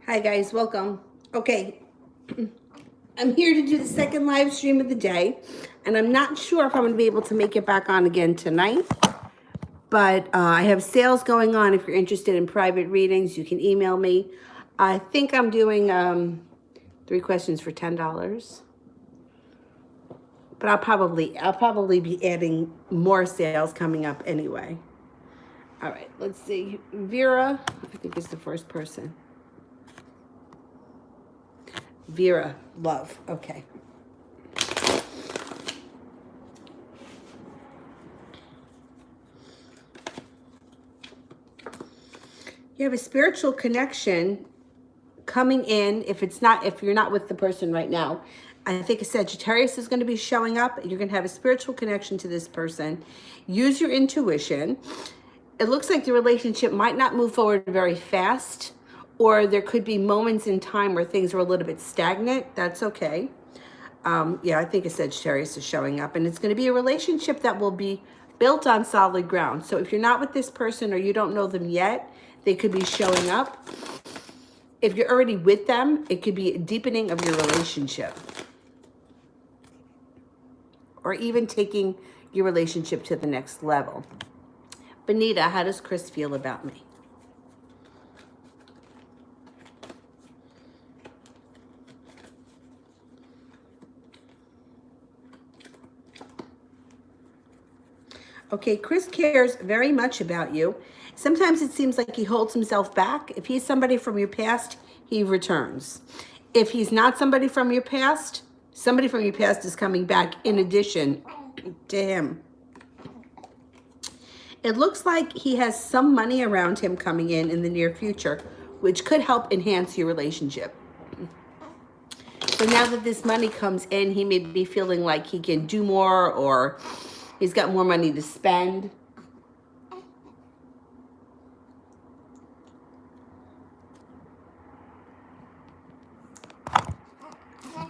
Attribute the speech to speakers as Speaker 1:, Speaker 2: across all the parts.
Speaker 1: Hi guys, welcome. Okay, I'm here to do the second live stream of the day, and I'm not sure if I'm going to be able to make it back on again tonight, but I have sales going on. If you're interested in private readings, you can email me. I think I'm doing 3 questions for $10, but I'll probably be adding more sales coming up anyway. All right, let's see. Vera, I think is the first person. Vera, love. Okay. You have a spiritual connection coming in. If you're not with the person right now, I think a Sagittarius is going to be showing up. You're going to have a spiritual connection to this person. Use your intuition. It looks like the relationship might not move forward very fast, or there could be moments in time where things are a little bit stagnant. That's okay. Yeah, I think a Sagittarius is showing up, and it's going to be a relationship that will be built on solid ground. So if you're not with this person or you don't know them yet, they could be showing up. If you're already with them, it could be a deepening of your relationship, or even taking your relationship to the next level. Benita, how does Chris feel about me? Okay, Chris cares very much about you. Sometimes it seems like he holds himself back. If he's somebody from your past, he returns. If he's not somebody from your past, somebody from your past is coming back in addition to him. It looks like he has some money around him coming in the near future, which could help enhance your relationship. So now that this money comes in, he may be feeling like he can do more, or he's got more money to spend.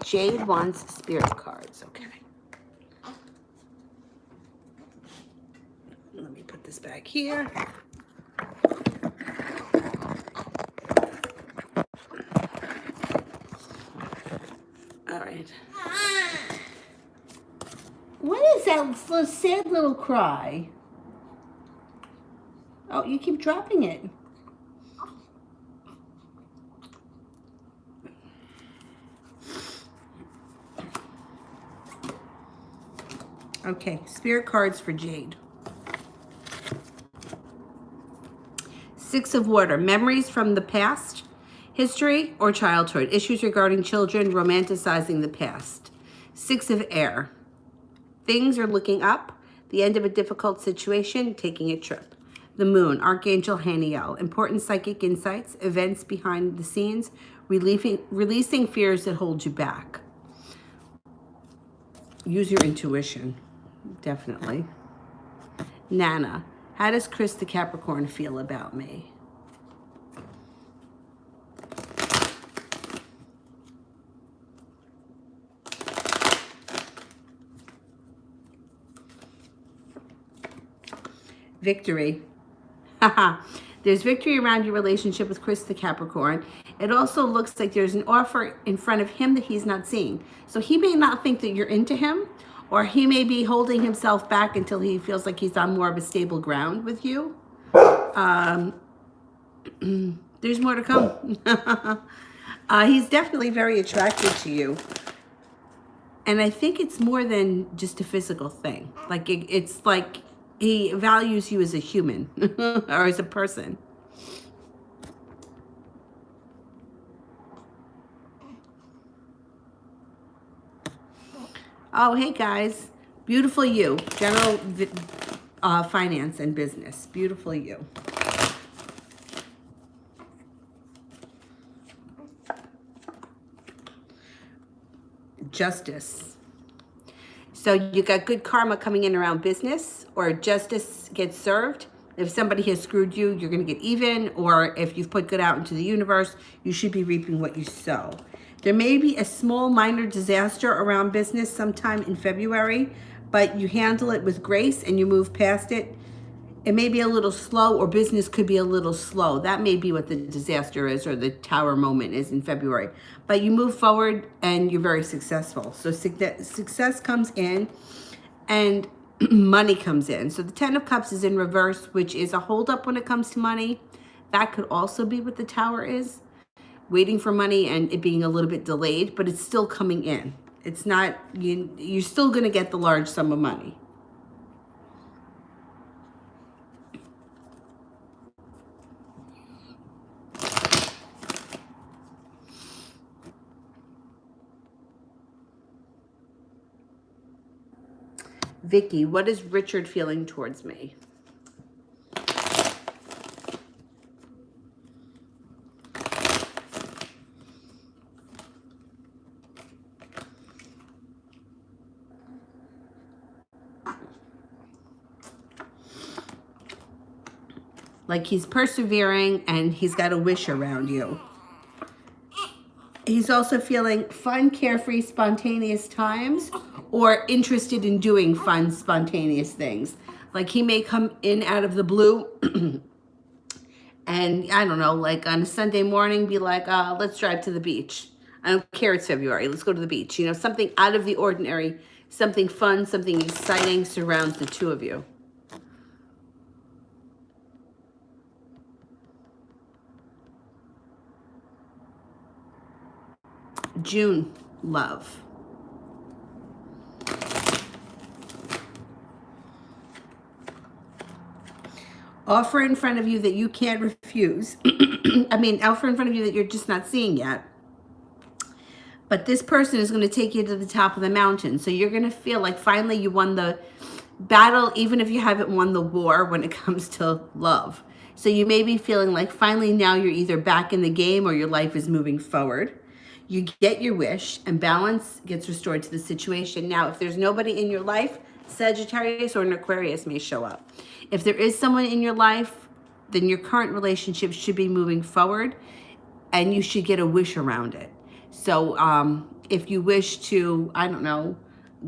Speaker 1: Jade wants spirit cards. Okay. Let me put this back here. All right. What is that sad little cry? Oh, you keep dropping it. Okay, spirit cards for Jade. 6 of Water, memories from the past, history or childhood, issues regarding children, romanticizing the past. 6 of Air, things are looking up, the end of a difficult situation, taking a trip. The Moon, Archangel Haniel, important psychic insights, events behind the scenes, releasing fears that hold you back. Use your intuition, definitely. Nana, how does Chris the Capricorn feel about me? Victory. There's victory around your relationship with Chris the Capricorn. It also looks like there's an offer in front of him that he's not seeing. So he may not think that you're into him, or he may be holding himself back until he feels like he's on more of a stable ground with you. There's more to come. He's definitely very attracted to you. And I think it's more than just a physical thing. Like it's like he values you as a human or as a person. Oh, hey guys. Beautiful you. General finance and business. Beautiful you. Justice. So you got good karma coming in around business, or justice gets served. If somebody has screwed you, you're going to get even, or if you've put good out into the universe, you should be reaping what you sow. There may be a small minor disaster around business sometime in February, but you handle it with grace and you move past it. it may be a little slow, or business could be a little slow. That may be what the disaster is, or the tower moment is in February. But you move forward and you're very successful. So success comes in and money comes in. So the 10 of Cups is in reverse, which is a holdup when it comes to money. That could also be what the tower is, waiting for money and it being a little bit delayed, but it's still coming in. It's not, you're still going to get the large sum of money. Vicky, what is Richard feeling towards me? Like he's persevering and he's got a wish around you. He's also feeling fun, carefree, spontaneous times, or interested in doing fun, spontaneous things. Like he may come in out of the blue and I don't know, like on a Sunday morning, be like, let's drive to the beach. I don't care, it's February, let's go to the beach. You know, something out of the ordinary, something fun, something exciting surrounds the two of you. June, love. Offer in front of you that you can't refuse. I mean, offer in front of you that you're just not seeing yet. But this person is going to take you to the top of the mountain. So you're going to feel like finally you won the battle, even if you haven't won the war when it comes to love. So you may be feeling like finally now you're either back in the game or your life is moving forward. You get your wish and balance gets restored to the situation. Now, if there's nobody in your life, Sagittarius or an Aquarius may show up. If there is someone in your life, then your current relationship should be moving forward and you should get a wish around it. So if you wish to, I don't know,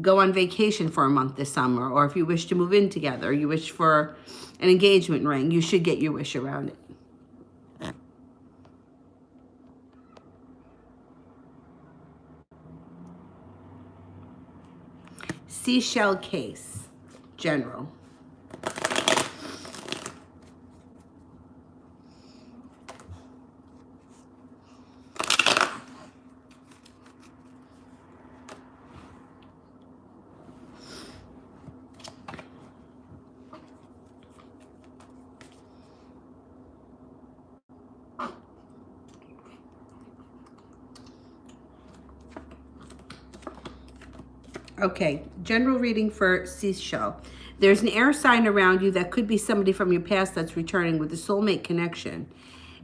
Speaker 1: go on vacation for a month this summer, or if you wish to move in together, you wish for an engagement ring, you should get your wish around it. Seashell case, general. Okay, general reading for Seashell. There's an air sign around you that could be somebody from your past that's returning with a soulmate connection.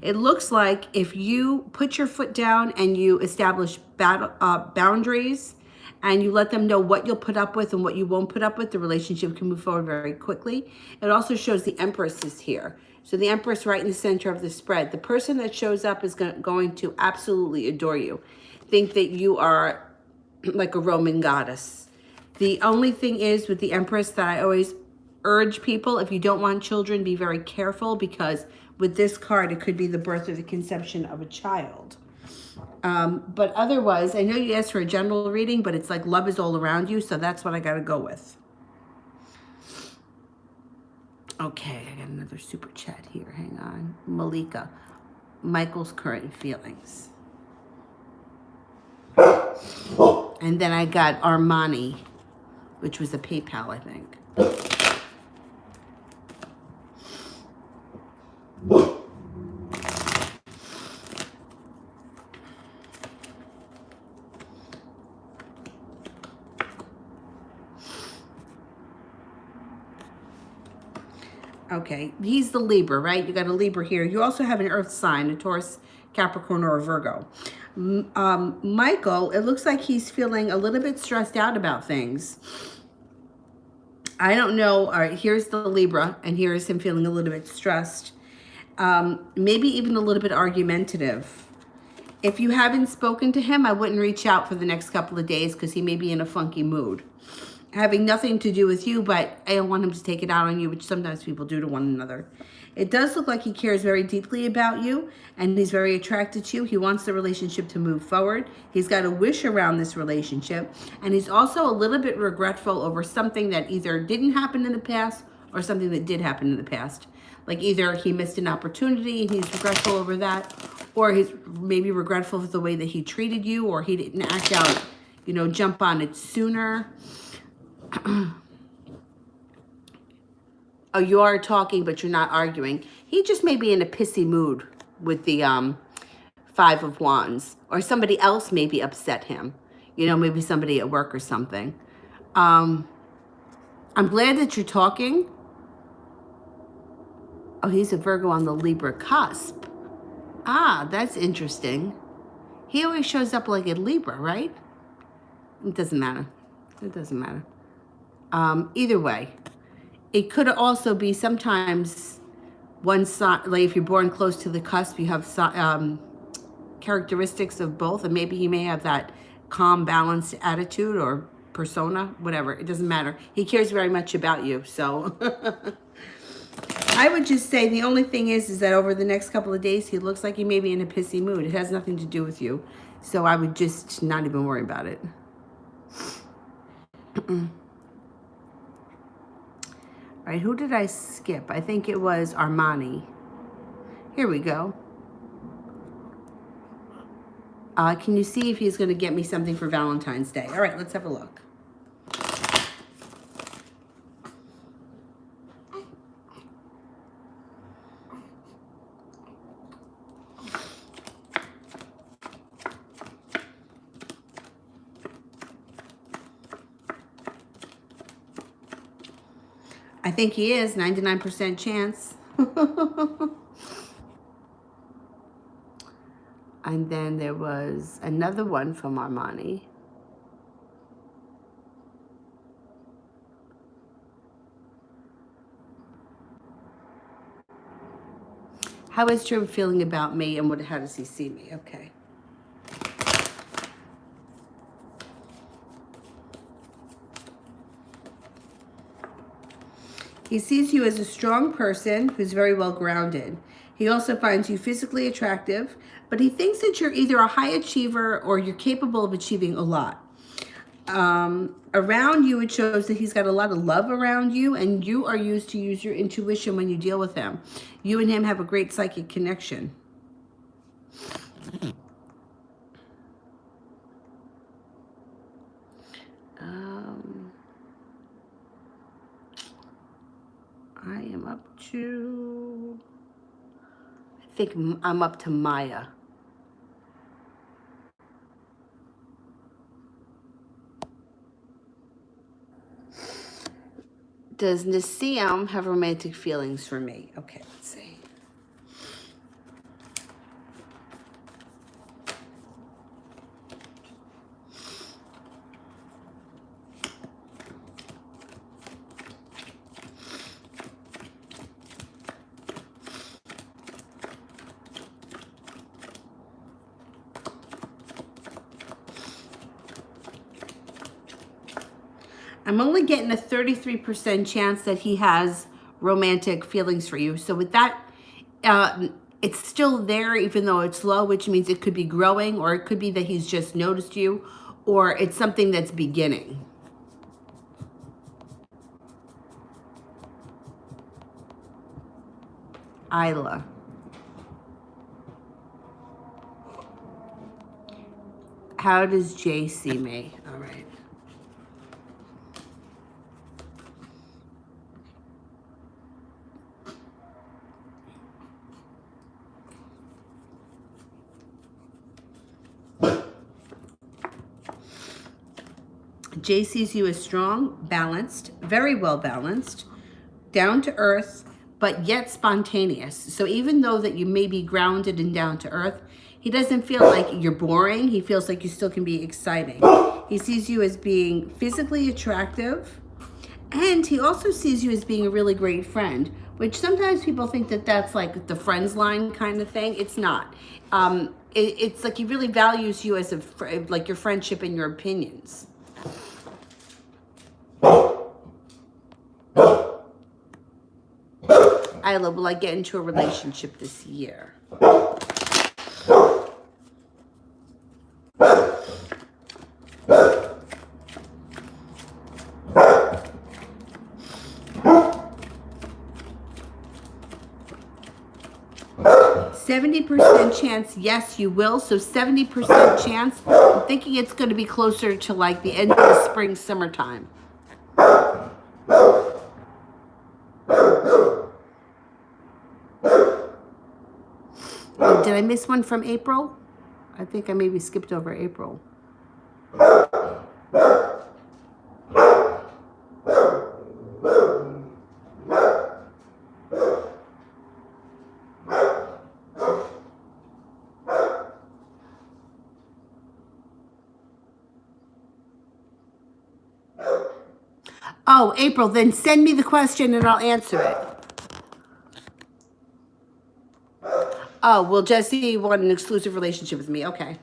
Speaker 1: It looks like if you put your foot down and you establish boundaries and you let them know what you'll put up with and what you won't put up with, the relationship can move forward very quickly. It also shows the Empress is here. So the Empress right in the center of the spread. The person that shows up is going to absolutely adore you. Think that you are like a Roman goddess. The only thing is with the Empress that I always urge people, if you don't want children, be very careful, because with this card, it could be the birth or the conception of a child. But otherwise, I know you asked for a general reading, but it's like love is all around you, so that's what I got to go with. Okay, I got another super chat here. Hang on. Malika, Michael's current feelings. And then I got Armani, which was a PayPal, I think. Okay, he's the Libra, right? You got a Libra here. You also have an Earth sign, a Taurus, Capricorn, or a Virgo. Michael, it looks like he's feeling a little bit stressed out about things. I don't know. All right, here's the Libra, and here's him feeling a little bit stressed. Maybe even a little bit argumentative. If you haven't spoken to him, I wouldn't reach out for the next couple of days because he may be in a funky mood. having nothing to do with you, but I don't want him to take it out on you, which sometimes people do to one another. It does look like he cares very deeply about you, and he's very attracted to you. He wants the relationship to move forward. He's got a wish around this relationship, and he's also a little bit regretful over something that either didn't happen in the past or something that did happen in the past. Like either he missed an opportunity and he's regretful over that, or he's maybe regretful for the way that he treated you, or he didn't act out, you know, jump on it sooner. Oh, you are talking, but you're not arguing. He just may be in a pissy mood with the Five of Wands, or somebody else maybe upset him. You know, maybe somebody at work or something. I'm glad that you're talking. Oh, he's a Virgo on the Libra cusp. Ah, that's interesting. He always shows up like a Libra, right? It doesn't matter. It doesn't matter. Either way, it could also be sometimes one side, like if you're born close to the cusp, you have characteristics of both, and maybe he may have that calm, balanced attitude or persona, whatever. It doesn't matter. He cares very much about you, so I would just say the only thing is that over the next couple of days, he looks like he may be in a pissy mood. It has nothing to do with you, so I would just not even worry about it. All right, who did I skip? I think it was Armani. Here we go. Can you see if he's going to get me something for Valentine's Day? All right, let's have a look. I think he is, 99% chance. And then there was another one from Armani. How is Trevor feeling about me, and how does he see me? Okay. He sees you as a strong person who's very well grounded. He also finds you physically attractive, but he thinks that you're either a high achiever or you're capable of achieving a lot. Around you, it shows that he's got a lot of love around you, and you are used to use your intuition when you deal with him. You and him have a great psychic connection. I am up to, I think I'm up to Maya. Does Nassim have romantic feelings for me? Okay, let's see. I'm only getting a 33% chance that he has romantic feelings for you. So with that, it's still there, even though it's low, which means it could be growing, or it could be that he's just noticed you, or it's something that's beginning. Isla. How does Jay see me? All right. Jay sees you as strong, balanced, very well balanced, down to earth, but yet spontaneous. So even though that you may be grounded and down to earth, he doesn't feel like you're boring. He feels like you still can be exciting. He sees you as being physically attractive, and he also sees you as being a really great friend, which sometimes people think that that's like the friends line kind of thing. It's not. It's like he really values you as like your friendship and your opinions. Isla, will I get into a relationship this year? %70 chance, yes, you will. So 70% chance. I'm thinking it's going to be closer to like the end of the spring, summertime. Did I miss one from April? I think I maybe skipped over April. Oh, April, then send me the question and I'll answer it. Oh, well, Jesse wanted an exclusive relationship with me. Okay.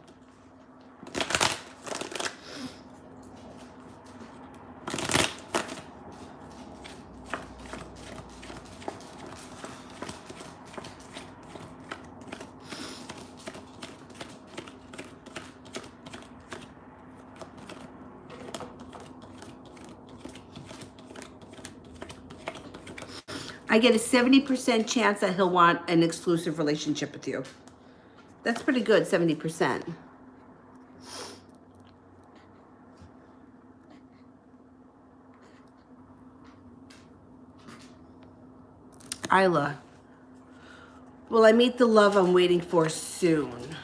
Speaker 1: I get a 70% chance that he'll want an exclusive relationship with you. That's pretty good, 70%. Isla, will I meet the love I'm waiting for soon?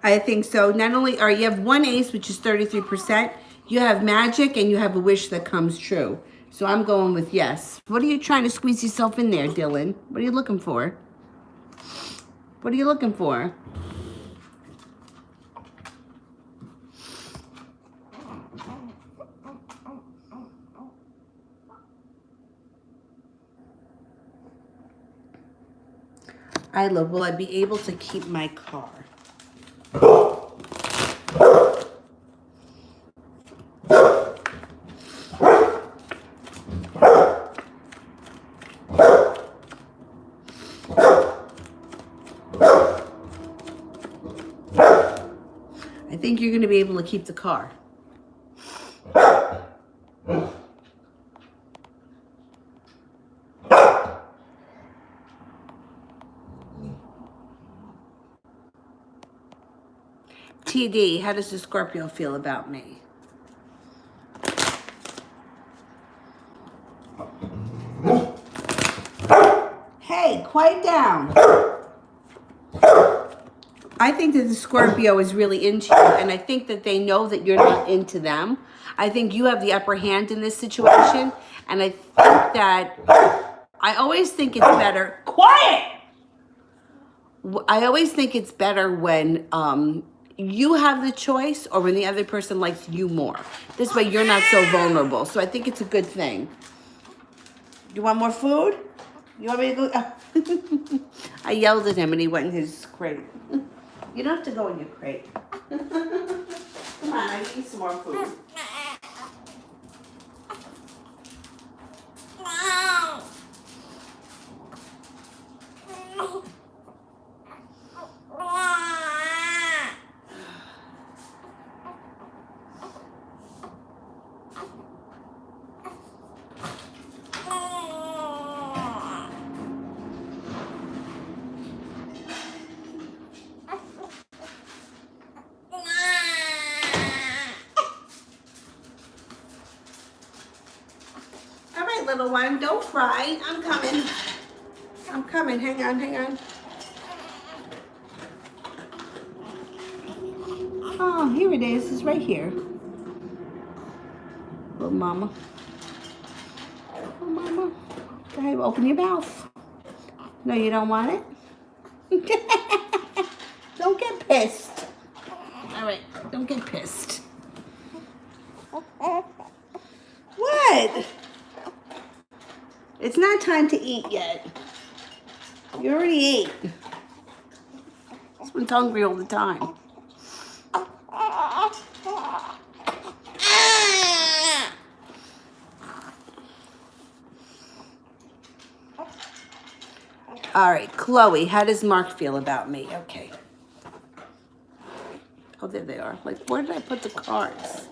Speaker 1: I think so. Not only are you have one ace, which is 33%, you have magic and you have a wish that comes true. So I'm going with yes. What are you trying to squeeze yourself in there, Dylan? What are you looking for? What are you looking for? Isla, will I be able to keep my car? I think you're going to be able to keep the car. TD, how does the Scorpio feel about me? Hey, quiet down. I think that the Scorpio is really into you, and I think that they know that you're not into them. I think you have the upper hand in this situation, and I think that I always think it's better. Quiet! I always think it's better when you have the choice or when the other person likes you more. This way you're not so vulnerable. So I think it's a good thing. You want more food? You want me to go? I yelled at him and he went in his crate. You don't have to go in your crate. Come on, I need some more food. Little one, don't cry. I'm coming. I'm coming. Hang on, hang on. Oh, here it is. It's right here. Little mama. Oh, mama. Go ahead, open your mouth. No, you don't want it? Don't get pissed. All right, don't get pissed. What? It's not time to eat yet. You already ate. This one's hungry all the time. All right, Chloe, how does Mark feel about me? Okay. Oh, there they are. Like, where did I put the cards?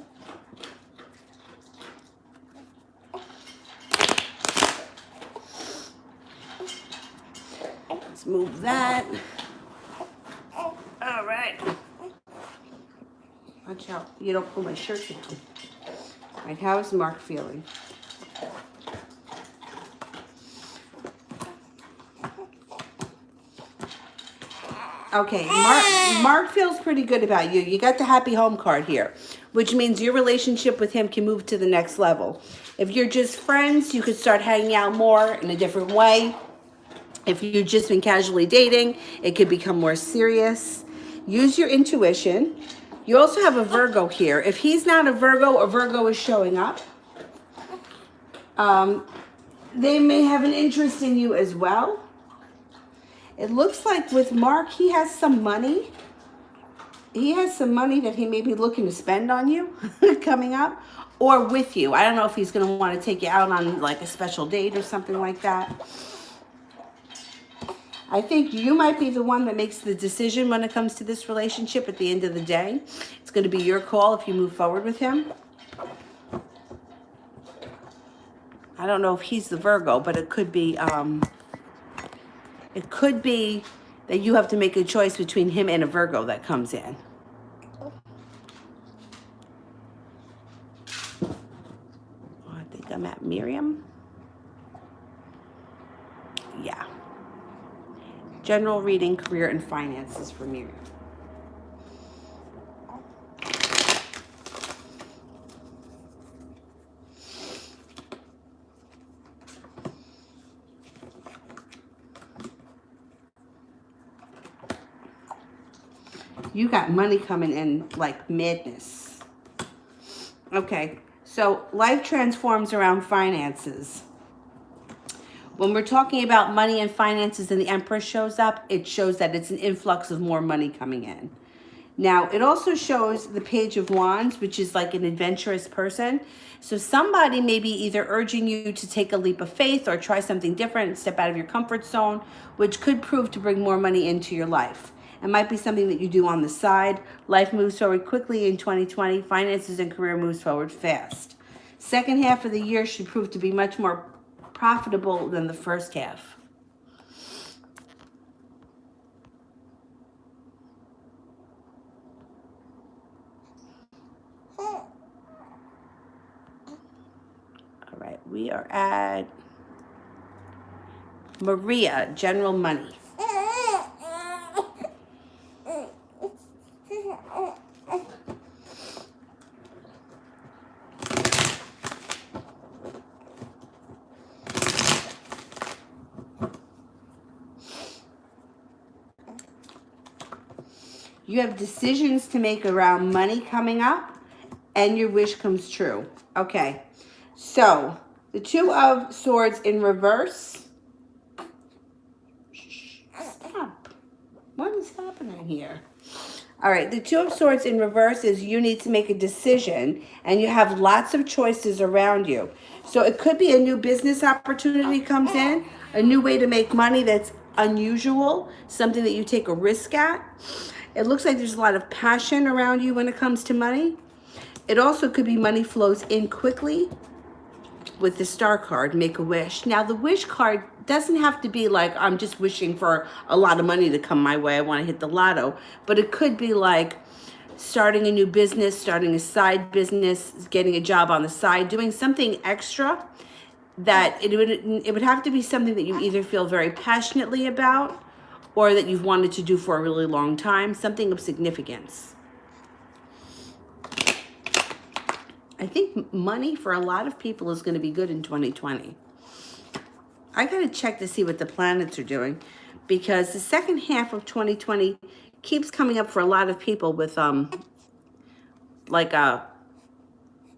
Speaker 1: Let's move that. All right. Watch out. You don't pull my shirt down. All right, how is Mark feeling? Okay, Mark feels pretty good about you. You got the happy home card here, which means your relationship with him can move to the next level. If you're just friends, you could start hanging out more in a different way. If you've just been casually dating, it could become more serious. Use your intuition. You also have a Virgo here. If he's not a Virgo is showing up. They may have an interest in you as well. It looks like with Mark, he has some money. He has some money that he may be looking to spend on you coming up or with you. I don't know if he's going to want to take you out on like a special date or something like that. I think you might be the one that makes the decision when it comes to this relationship at the end of the day. It's going to be your call if you move forward with him. I don't know if he's the Virgo, but it could be that you have to make a choice between him and a Virgo that comes in. Oh, I think I'm at Miriam. Yeah. General reading, career, and finances for Miriam. You got money coming in like madness. Okay, so life transforms around finances. When we're talking about money and finances and the Empress shows up, it shows that it's an influx of more money coming in. Now, it also shows the Page of Wands, which is like an adventurous person. So somebody may be either urging you to take a leap of faith or try something different, step out of your comfort zone, which could prove to bring more money into your life. It might be something that you do on the side. Life moves forward quickly in 2020. Finances and career moves forward fast. Second half of the year should prove to be much more profitable than the first half. All right, we are at Maria, general money. You have decisions to make around money coming up, and your wish comes true. Okay, so the Two of Swords in reverse. Stop. What is happening here? All right, the Two of Swords in reverse is you need to make a decision, and you have lots of choices around you. So it could be a new business opportunity comes in, a new way to make money that's unusual, something that you take a risk at. It looks like there's a lot of passion around you when it comes to money. It also could be money flows in quickly with the Star card, make a wish. Now, the wish card doesn't have to be like, I'm just wishing for a lot of money to come my way. I want to hit the lotto. But it could be like starting a new business, starting a side business, getting a job on the side, doing something extra that it would have to be something that you either feel very passionately about or that you've wanted to do for a really long time, something of significance. I think money for a lot of people is going to be good in 2020. I got to check to see what the planets are doing, because the second half of 2020 keeps coming up for a lot of people with like a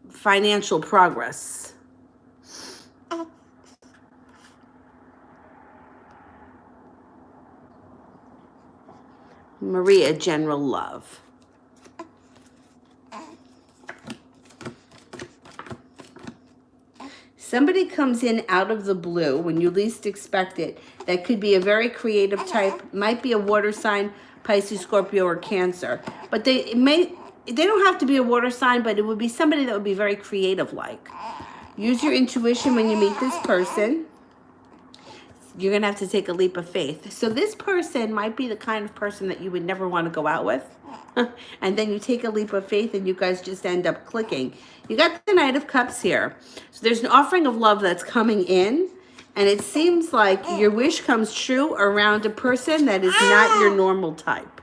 Speaker 1: financial progress. Maria, general love. Somebody comes in out of the blue when you least expect it. That could be a very creative type, might be a water sign, Pisces, Scorpio, or Cancer. But they don't have to be a water sign, but it would be somebody that would be very creative like. Use your intuition when you meet this person. You're going to have to take a leap of faith. So this person might be the kind of person that you would never want to go out with. And then you take a leap of faith and you guys just end up clicking. You got the Knight of Cups here. So there's an offering of love that's coming in. And it seems like your wish comes true around a person that is not your normal type.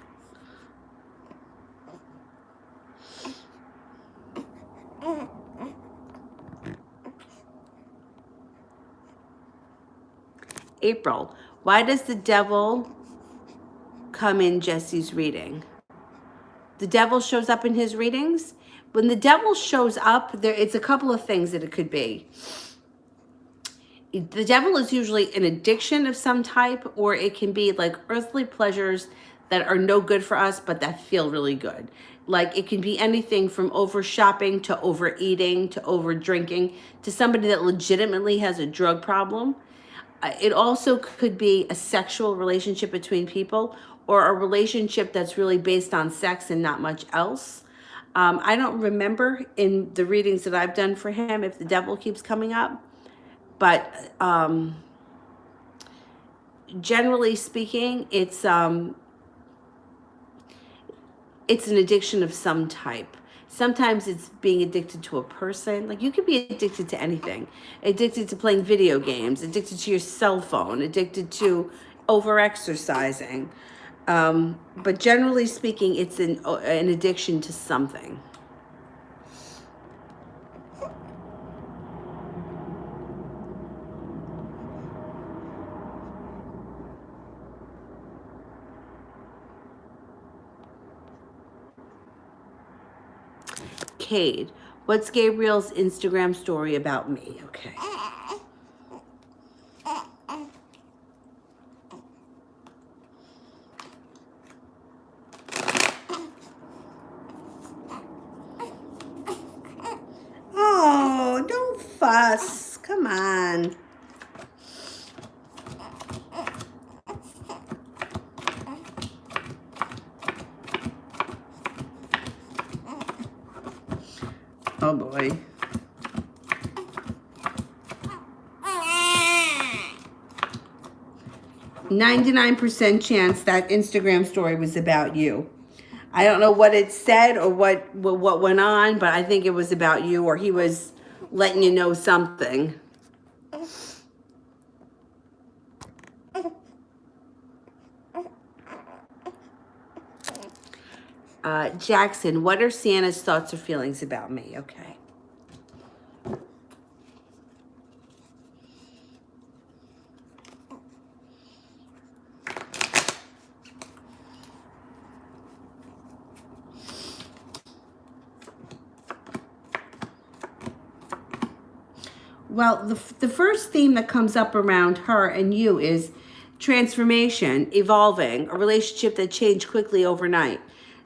Speaker 1: April, why does the devil come in Jesse's reading? The devil shows up in his readings. When the devil shows up, it's a couple of things that it could be. The devil is usually an addiction of some type, or it can be like earthly pleasures that are no good for us, but that feel really good. Like it can be anything from over shopping to overeating to over drinking to somebody that legitimately has a drug problem. It also could be a sexual relationship between people, or a relationship that's really based on sex and not much else. I don't remember in the readings that I've done for him if the devil keeps coming up, but generally speaking, it's an addiction of some type. Sometimes it's being addicted to a person. Like you could be addicted to anything. Addicted to playing video games, addicted to your cell phone, addicted to over-exercising. But generally speaking, it's an addiction to something. Cade, what's Gabriel's Instagram story about me? Okay. Oh, don't fuss. Come on. Oh boy. %99 chance that Instagram story was about you. I don't know what it said or what went on, but I think it was about you, or he was letting you know something. Jackson, what are Sienna's thoughts or feelings about me? Okay. Well, the first theme that comes up around her and you is transformation, evolving, a relationship that changed quickly overnight.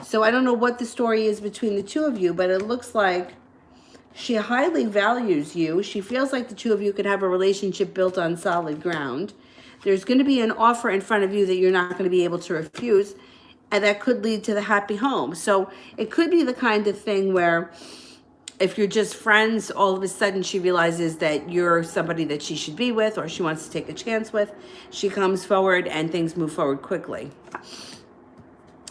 Speaker 1: So I don't know what the story is between the two of you, but it looks like she highly values you. She feels like the two of you could have a relationship built on solid ground. There's going to be an offer in front of you that you're not going to be able to refuse, and that could lead to the happy home. So it could be the kind of thing where if you're just friends, all of a sudden she realizes that you're somebody that she should be with, or she wants to take a chance with. She comes forward and things move forward quickly.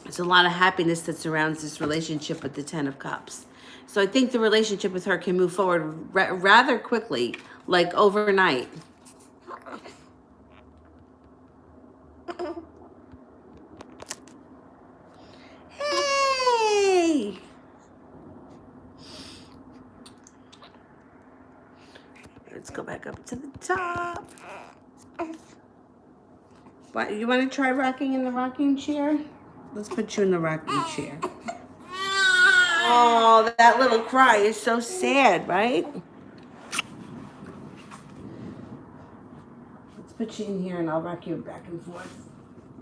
Speaker 1: There's a lot of happiness that surrounds this relationship with the Ten of Cups. So I think the relationship with her can move forward rather quickly, like overnight. Hey! Let's go back up to the top. What, you want to try rocking in the rocking chair? Let's put you in the rocking chair. Oh, that little cry is so sad, right? Let's put you in here and I'll rock you back and forth.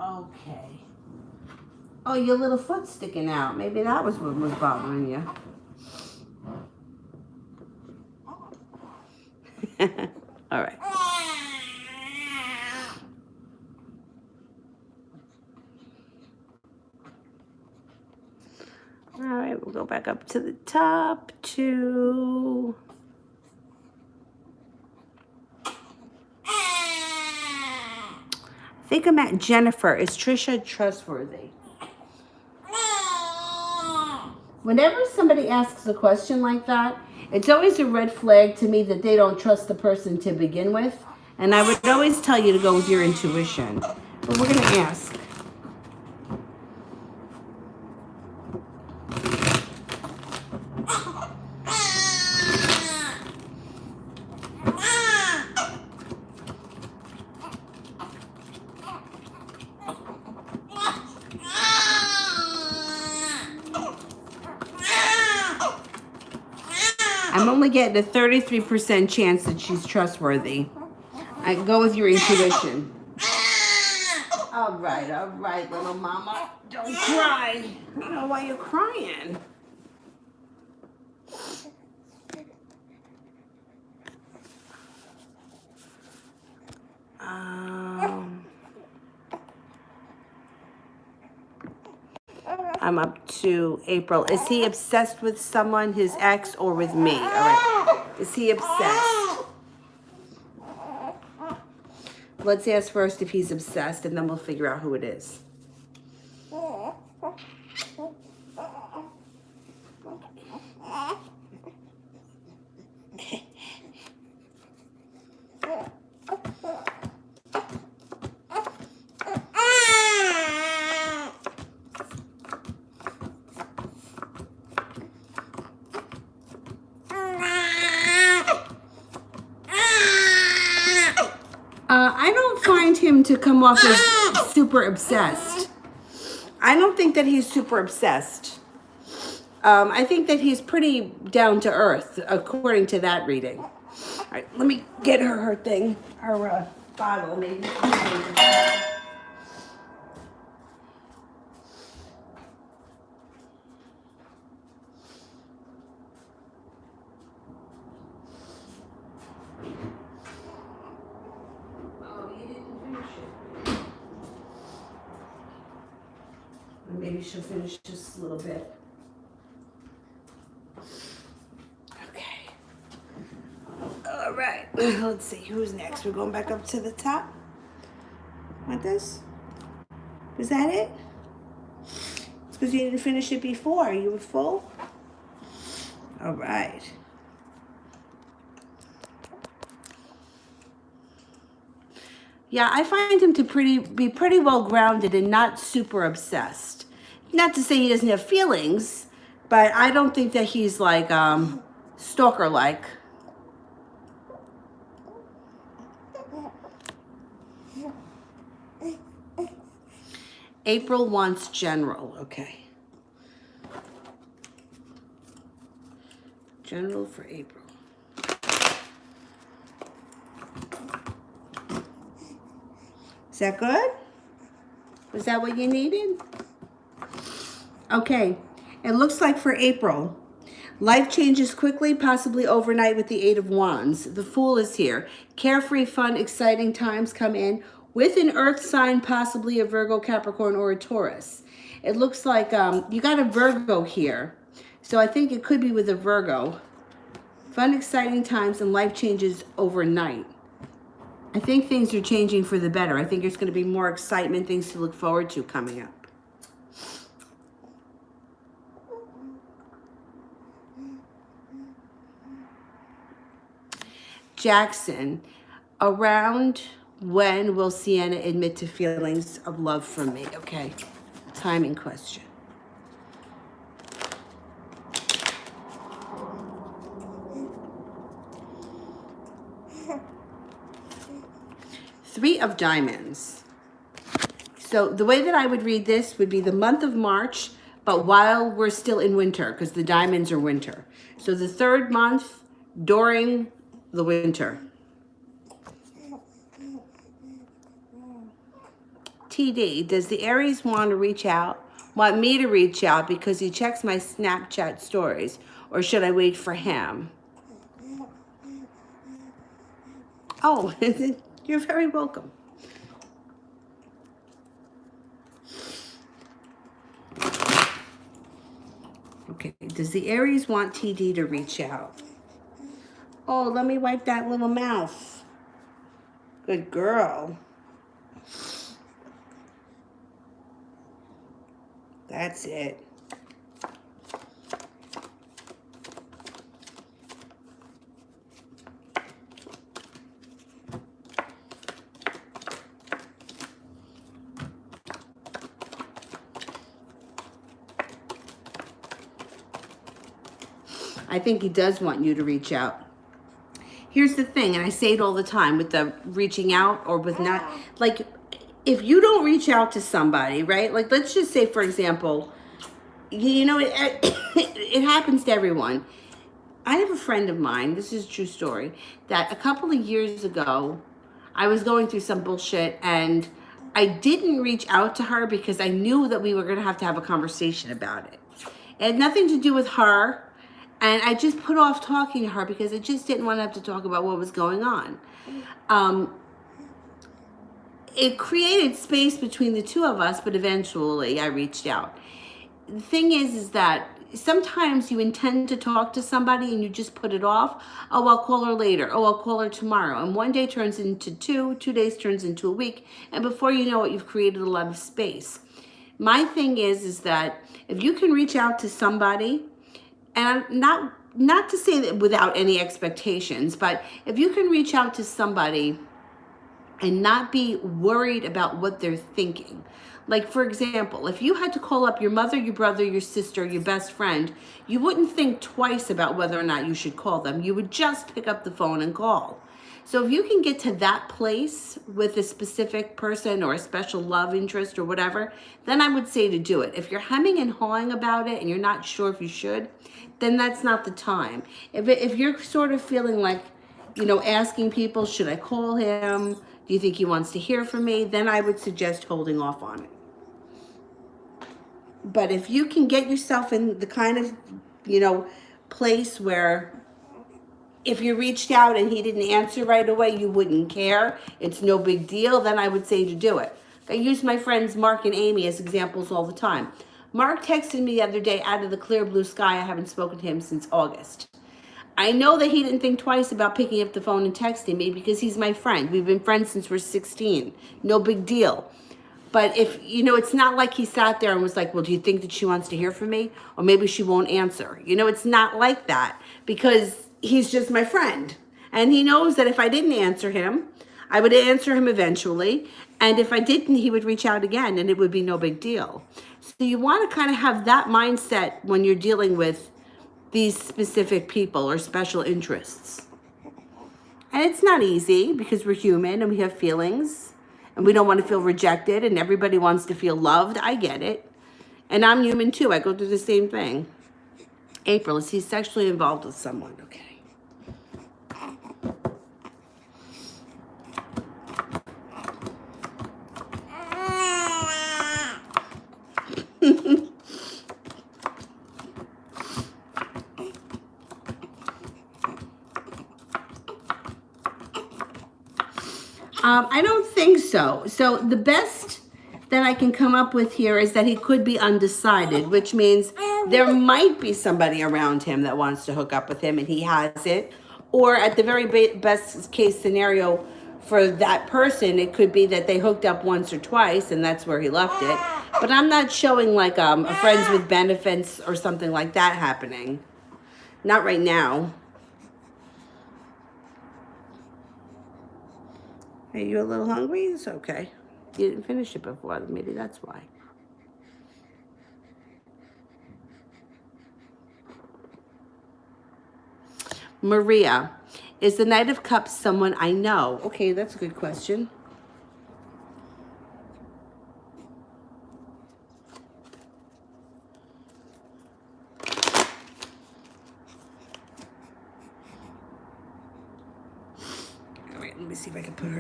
Speaker 1: Okay. Oh, your little foot's sticking out. Maybe that was what was bothering you. All right. All right, we'll go back up to the top to... I think I'm at Jennifer. Is Trisha trustworthy? Whenever somebody asks a question like that, it's always a red flag to me that they don't trust the person to begin with. And I would always tell you to go with your intuition. But we're going to ask. I'm only getting a 33% chance that she's trustworthy. I go with your intuition. All right, little mama. Don't cry. I don't know why you're crying. I'm up to April. Is he obsessed with someone, his ex, or with me? All right. Is he obsessed? Let's ask first if he's obsessed, and then we'll figure out who it is. I don't find him to come off as super obsessed. I don't think that he's super obsessed. I think that he's pretty down to earth, according to that reading. All right, let me get her thing, her bottle, maybe. Maybe she'll finish just a little bit. Okay. All right. Let's see who's next. We're going back up to the top. Want this? Was that it? It's because you didn't finish it before. You were full? All right. Yeah, I find him to be pretty well grounded and not super obsessed. Not to say he doesn't have feelings, but I don't think that he's like stalker-like. April wants general. Okay. General for April. Is that good? Was that what you needed? Okay, it looks like for April, life changes quickly, possibly overnight with the Eight of Wands. The Fool is here. Carefree, fun, exciting times come in with an earth sign, possibly a Virgo, Capricorn, or a Taurus. It looks like you got a Virgo here. So I think it could be with a Virgo. Fun, exciting times, and life changes overnight. I think things are changing for the better. I think there's going to be more excitement, things to look forward to coming up. Jackson, around when will Sienna admit to feelings of love for me? Okay, timing question. Three of Diamonds. So the way that I would read this would be the month of March, but while we're still in winter, because the diamonds are winter. So the third month during the winter. TD, does the Aries want me to reach out because he checks my Snapchat stories, or should I wait for him? Oh, you're very welcome. Okay, does the Aries want TD to reach out? Oh, let me wipe that little mouth. Good girl. That's it. I think he does want you to reach out. Here's the thing, and I say it all the time with the reaching out or with not, like, if you don't reach out to somebody, right? Like, let's just say, for example, you know, it happens to everyone. I have a friend of mine, this is a true story, that a couple of years ago, I was going through some bullshit and I didn't reach out to her because I knew that we were going to have a conversation about it. It had nothing to do with her. And I just put off talking to her because I just didn't want to have to talk about what was going on. It created space between the two of us, but eventually I reached out. The thing is that sometimes you intend to talk to somebody and you just put it off. Oh, I'll call her later. Oh, I'll call her tomorrow. And one day turns into 2 days turns into a week. And before you know it, you've created a lot of space. My thing is that if you can reach out to somebody, and not to say that without any expectations, but if you can reach out to somebody and not be worried about what they're thinking. Like, for example, if you had to call up your mother, your brother, your sister, your best friend, you wouldn't think twice about whether or not you should call them. You would just pick up the phone and call. So if you can get to that place with a specific person or a special love interest or whatever, then I would say to do it. If you're hemming and hawing about it and you're not sure if you should, then that's not the time. If you're sort of feeling like, you know, asking people, should I call him? Do you think he wants to hear from me? Then I would suggest holding off on it. But if you can get yourself in the kind of, you know, place where if you reached out and he didn't answer right away, you wouldn't care, it's no big deal, then I would say to do it. I use my friends Mark and Amy as examples all the time. Mark texted me the other day out of the clear blue sky. I haven't spoken to him since August. I know that he didn't think twice about picking up the phone and texting me because he's my friend. We've been friends since we're 16. No big deal. But if, you know, it's not like he sat there and was like, well, do you think that she wants to hear from me? Or maybe she won't answer. You know, it's not like that because he's just my friend. And he knows that if I didn't answer him, I would answer him eventually. And if I didn't, he would reach out again and it would be no big deal. So you want to kind of have that mindset when you're dealing with these specific people or special interests. And it's not easy because we're human and we have feelings and we don't want to feel rejected and everybody wants to feel loved. I get it. And I'm human too. I go through the same thing. April, is he sexually involved with someone? Okay. I don't think so. So the best that I can come up with here is that he could be undecided, which means there might be somebody around him that wants to hook up with him and he has it. Or at the very best case scenario for that person, it could be that they hooked up once or twice and that's where he left it. But I'm not showing like a friends with benefits or something like that happening. Not right now. Are you a little hungry? It's okay. You didn't finish it before. Maybe that's why. Maria, is the Knight of Cups someone I know? Okay, that's a good question.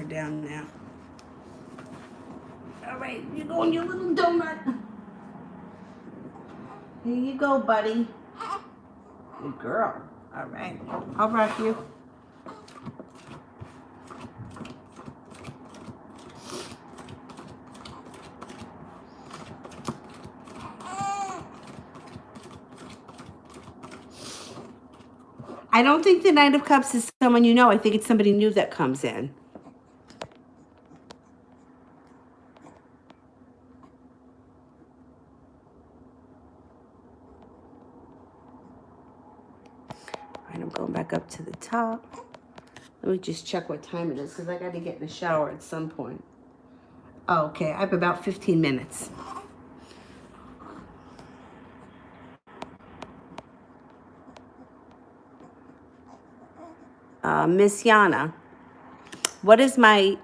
Speaker 1: her down now. All right, you go on your little donut. Here you go, buddy. Good girl. All right, I'll rock you. I don't think the Knight of Cups is someone you know. I think it's somebody new that comes in. All right, I'm going back up to the top. Let me just check what time it is because I got to get in the shower at some point. Oh, okay, I have about 15 minutes. Miss Yana, what is my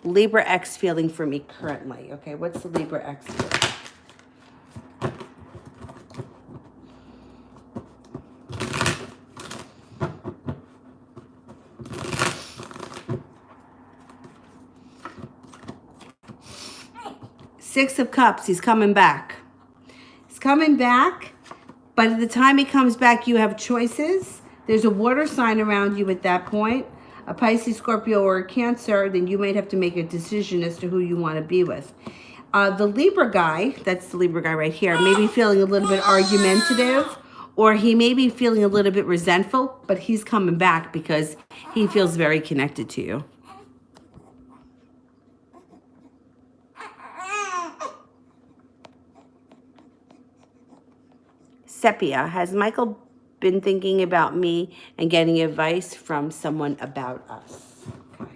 Speaker 1: Libra X feeling for me currently? Okay, what's the Libra X feeling? Six of Cups, he's coming back. He's coming back, but at the time he comes back, you have choices. There's a water sign around you at that point, a Pisces, Scorpio, or a Cancer, then you might have to make a decision as to who you want to be with. The Libra guy, that's the Libra guy right here, may be feeling a little bit argumentative, or he may be feeling a little bit resentful, but he's coming back because he feels very connected to you. Sepia, has Michael been thinking about me and getting advice from someone about us? Okay.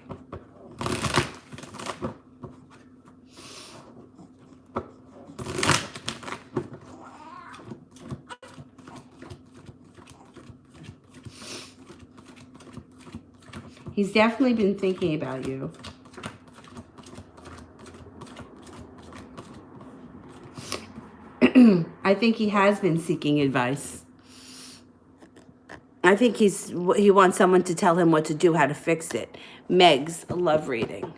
Speaker 1: He's definitely been thinking about you. I think he has been seeking advice. I think he wants someone to tell him what to do, how to fix it. Meg's love reading.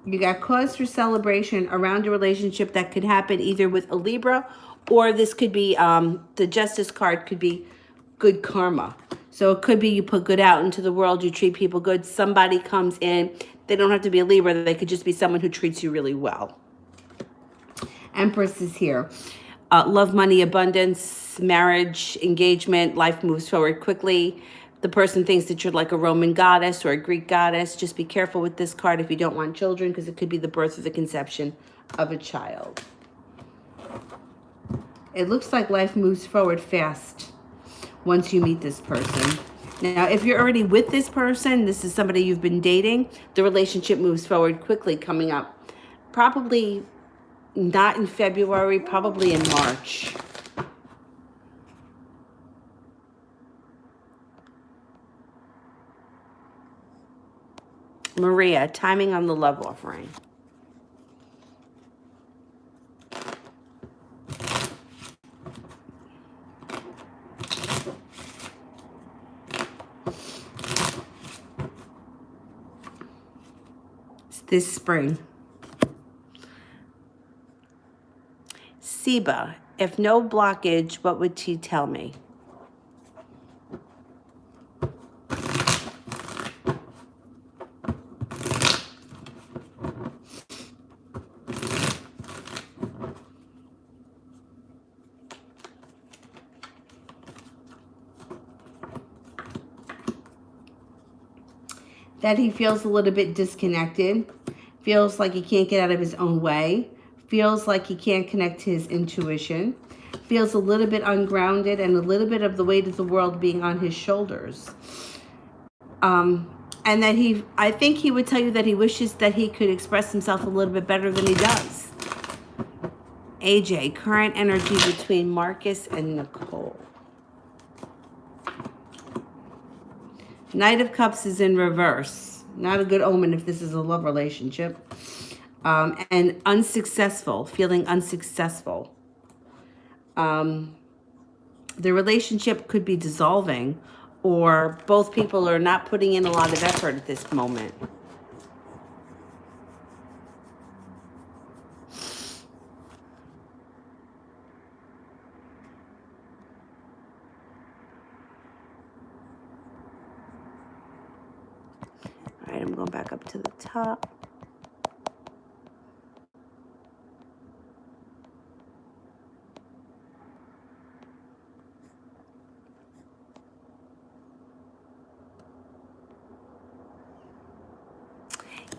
Speaker 1: You got cause for celebration around a relationship that could happen either with a Libra, or this could be, the Justice card could be good karma. So it could be you put good out into the world, you treat people good, somebody comes in, they don't have to be a Libra, they could just be someone who treats you really well. Empress is here. Love, money, abundance, marriage, engagement, life moves forward quickly. The person thinks that you're like a Roman goddess or a Greek goddess. Just be careful with this card if you don't want children, because it could be the birth or the conception of a child. It looks like life moves forward fast once you meet this person. Now, if you're already with this person, this is somebody you've been dating, the relationship moves forward quickly coming up. Probably not in February, probably in March. Maria, timing on the love offering. It's this spring. Seba, if no blockage, what would she tell me? That he feels a little bit disconnected, feels like he can't get out of his own way, feels like he can't connect to his intuition, feels a little bit ungrounded, and a little bit of the weight of the world being on his shoulders. And that I think he would tell you that he wishes that he could express himself a little bit better than he does. AJ, current energy between Marcus and Nicole. Knight of Cups is in reverse. Not a good omen if this is a love relationship. And unsuccessful, feeling unsuccessful. The relationship could be dissolving, or both people are not putting in a lot of effort at this moment. All right, I'm going back up to the top.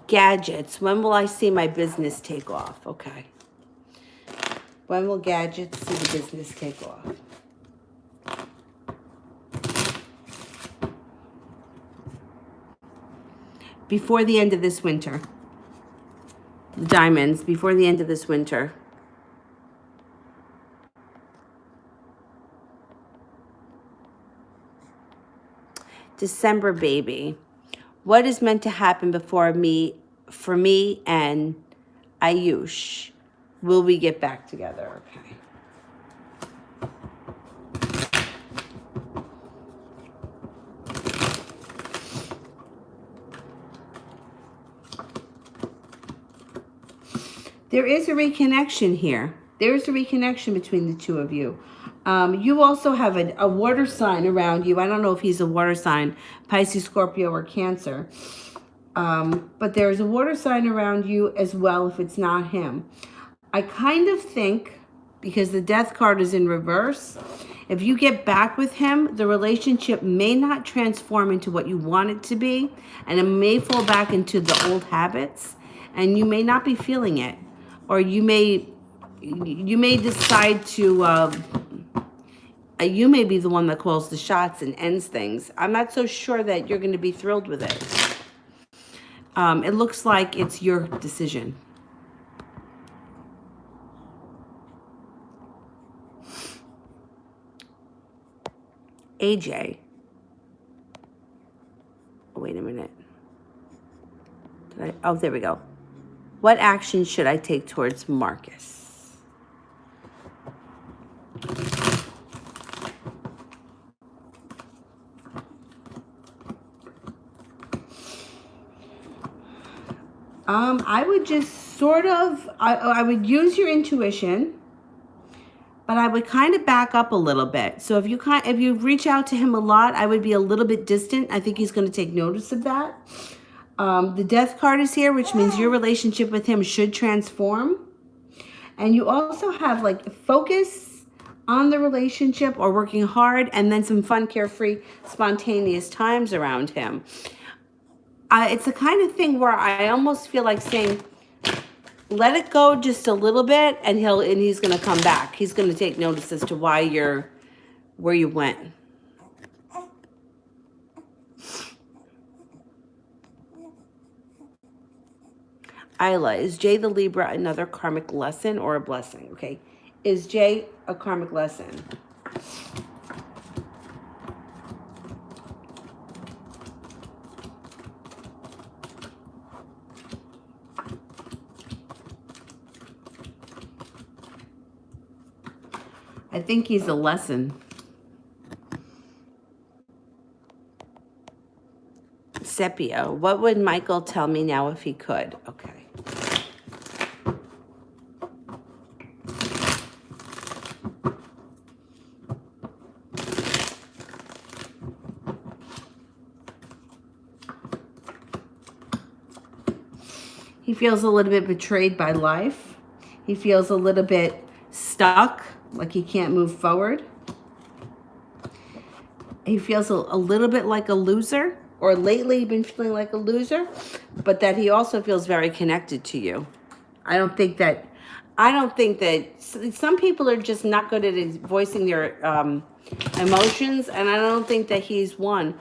Speaker 1: Gadgets. When will I see my business take off? Okay. When will gadgets see the business take off? Before the end of this winter. Diamonds, before the end of this winter. December, baby. What is meant to happen for me and Ayush? Will we get back together? Okay. There is a reconnection here. There is a reconnection between the two of you. You also have a water sign around you. I don't know if he's a water sign, Pisces, Scorpio, or Cancer. But there's a water sign around you as well if it's not him. I kind of think, because the Death card is in reverse, if you get back with him, the relationship may not transform into what you want it to be, and it may fall back into the old habits, and you may not be feeling it. Or you may decide to, you may be the one that calls the shots and ends things. I'm not so sure that you're going to be thrilled with it. It looks like it's your decision. AJ. Oh, wait a minute. Oh, there we go. What action should I take towards Marcus? I would just sort of, I would use your intuition, but I would kind of back up a little bit. So if you reach out to him a lot, I would be a little bit distant. I think he's going to take notice of that. The Death card is here, which means your relationship with him should transform. And you also have like focus on the relationship or working hard, and then some fun, carefree, spontaneous times around him. It's the kind of thing where I almost feel like saying, let it go just a little bit, and he's going to come back. He's going to take notice as to where you went. Isla, is Jay the Libra another karmic lesson or a blessing? Okay. Is Jay a karmic lesson? I think he's a lesson. Sepio, what would Michael tell me now if he could? Okay. He feels a little bit betrayed by life. He feels a little bit stuck, like he can't move forward. He feels a little bit like a loser, or lately been feeling like a loser, but that he also feels very connected to you. I don't think that some people are just not good at voicing their emotions, and I don't think that he's one.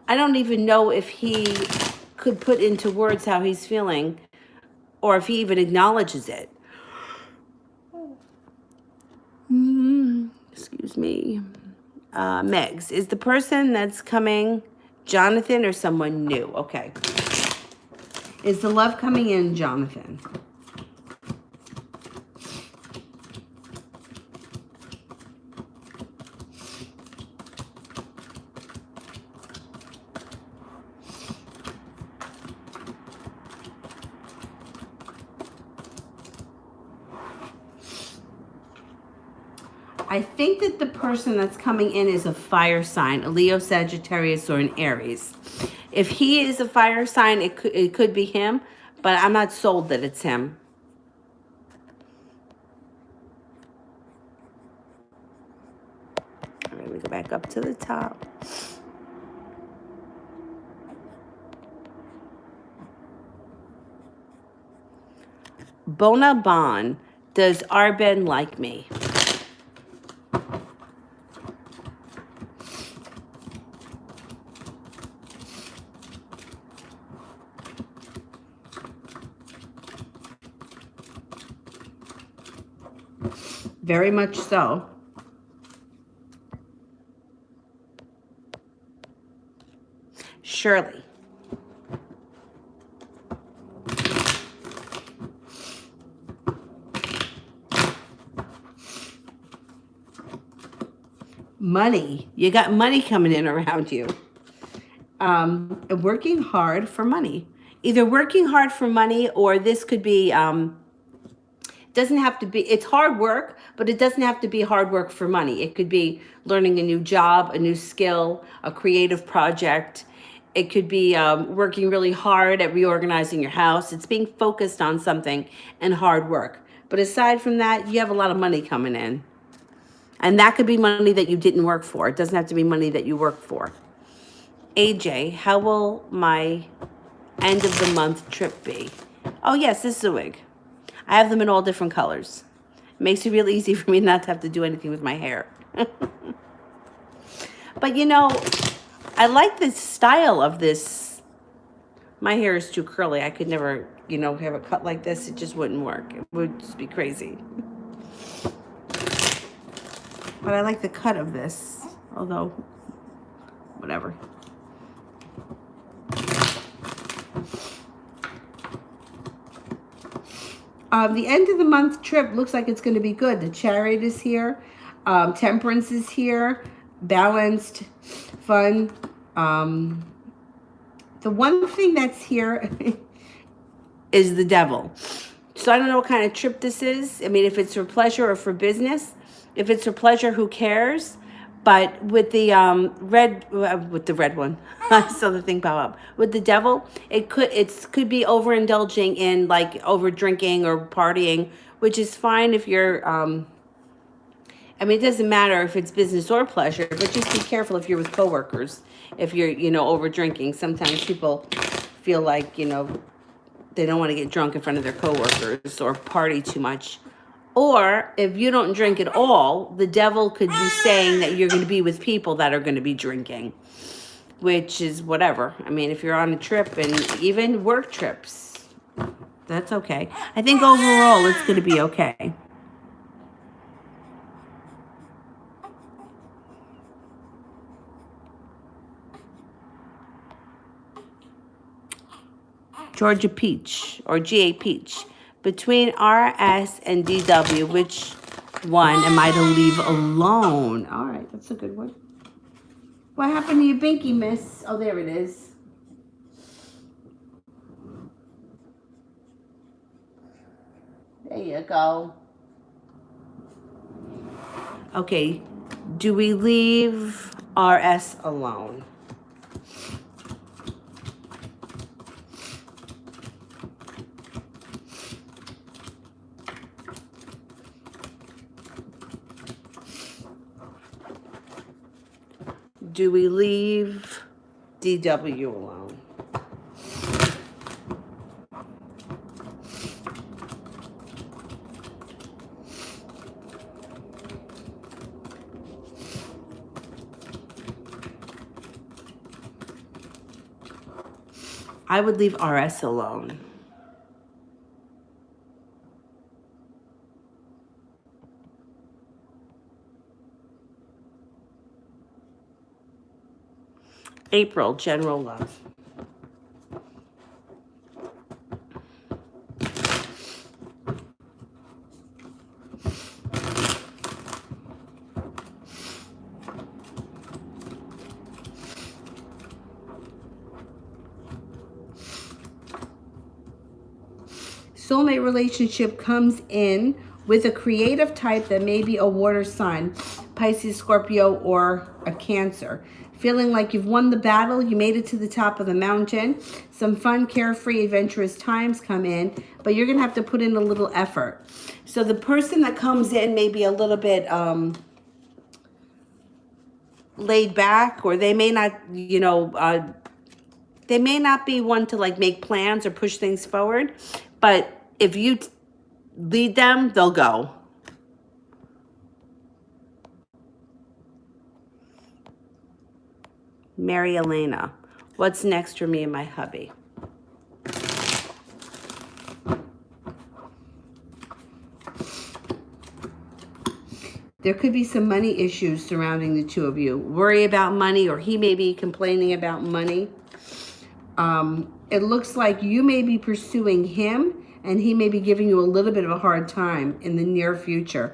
Speaker 1: I don't even know if he could put into words how he's feeling, or if he even acknowledges it. Excuse me. Megs, is the person that's coming Jonathan or someone new? Okay. Is the love coming in Jonathan? I think that the person that's coming in is a fire sign, a Leo, Sagittarius, or an Aries. If he is a fire sign, it could be him, but I'm not sold that it's him. All right, let me go back up to the top. Bona Bon, does Arben like me? Very much so. Shirley. Money. You got money coming in around you. Working hard for money. Either working hard for money, or this could be, doesn't have to be, it's hard work, but it doesn't have to be hard work for money. It could be learning a new job, a new skill, a creative project. It could be working really hard at reorganizing your house. It's being focused on something and hard work. But aside from that, you have a lot of money coming in. And that could be money that you didn't work for. It doesn't have to be money that you worked for. AJ, how will my end of the month trip be? Oh yes, this is a wig. I have them in all different colors. It makes it real easy for me not to have to do anything with my hair. But you know, I like the style of this. My hair is too curly. I could never, you know, have it cut like this. It just wouldn't work. It would just be crazy. But I like the cut of this, although, whatever. The end of the month trip looks like it's going to be good. The Chariot is here. Temperance is here. Balanced, fun. The one thing that's here is the Devil. So I don't know what kind of trip this is. I mean, if it's for pleasure or for business. If it's for pleasure, who cares? But with the red one, I saw the thing pop up. With the Devil, it could be overindulging in like over drinking or partying, which is fine if you're. I mean, it doesn't matter if it's business or pleasure, but just be careful if you're with coworkers. If you're, you know, over drinking, sometimes people feel like, you know, they don't want to get drunk in front of their coworkers or party too much. Or if you don't drink at all, the Devil could be saying that you're going to be with people that are going to be drinking, which is whatever. I mean, if you're on a trip, and even work trips, that's okay. I think overall it's going to be okay. Georgia Peach, or GA Peach. Between RS and DW, which one am I to leave alone? All right, that's a good one. What happened to your binky, miss? Oh, there it is. There you go. Okay, do we leave RS alone? Do we leave DW alone? I would leave RS alone. April, general love. Soulmate relationship comes in with a creative type that may be a water sign, Pisces, Scorpio, or a Cancer. Feeling like you've won the battle, you made it to the top of the mountain. Some fun, carefree, adventurous times come in, but you're gonna have to put in a little effort. So the person that comes in may be a little bit laid back, or they may not, they may not be one to like make plans or push things forward, but if you lead them, they'll go. Mary Elena, what's next for me and my hubby? There could be some money issues surrounding the two of you. Worry about money, or he may be complaining about money. It looks like you may be pursuing him, and he may be giving you a little bit of a hard time in the near future.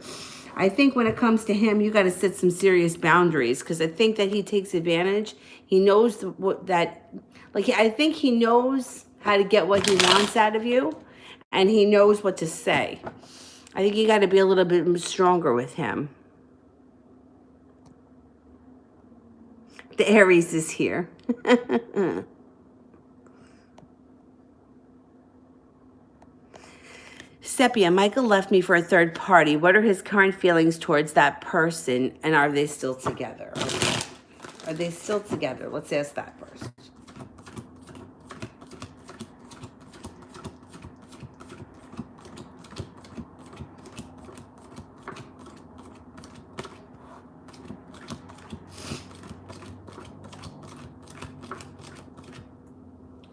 Speaker 1: I think when it comes to him, you got to set some serious boundaries, because I think that he takes advantage. He knows I think he knows how to get what he wants out of you, and he knows what to say. I think you got to be a little bit stronger with him. The Aries is here. Sepia, Michael left me for a third party. What are his current feelings towards that person, and are they still together? Are they still together? Let's ask that first.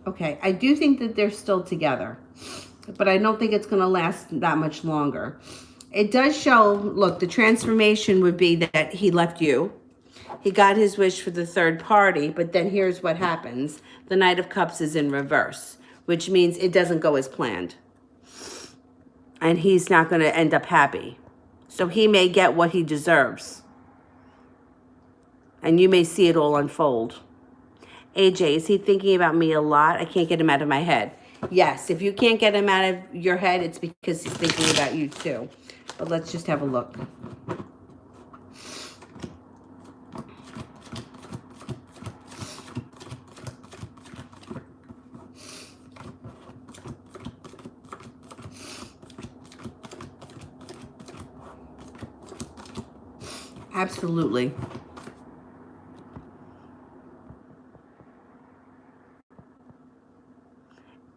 Speaker 1: Okay, I do think that they're still together, but I don't think it's going to last that much longer. It does show, look, the transformation would be that he left you. He got his wish for the third party, but then here's what happens. The Knight of Cups is in reverse, which means it doesn't go as planned. And he's not going to end up happy. So he may get what he deserves. And you may see it all unfold. AJ, is he thinking about me a lot? I can't get him out of my head. Yes, if you can't get him out of your head, it's because he's thinking about you too. But let's just have a look. Absolutely.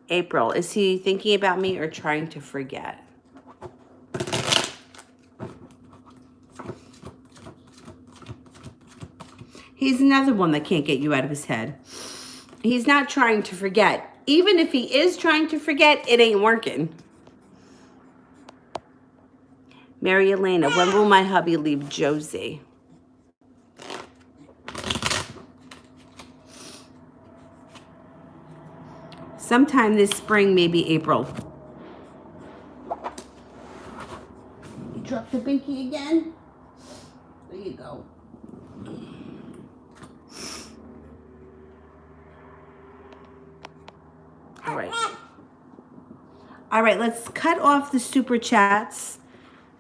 Speaker 1: April, is he thinking about me or trying to forget? He's another one that can't get you out of his head. He's not trying to forget. Even if he is trying to forget, it ain't working. Mary Elena, when will my hubby leave Josie? Sometime this spring, maybe April. You dropped the binky again? There you go. All right. All right, let's cut off the super chats.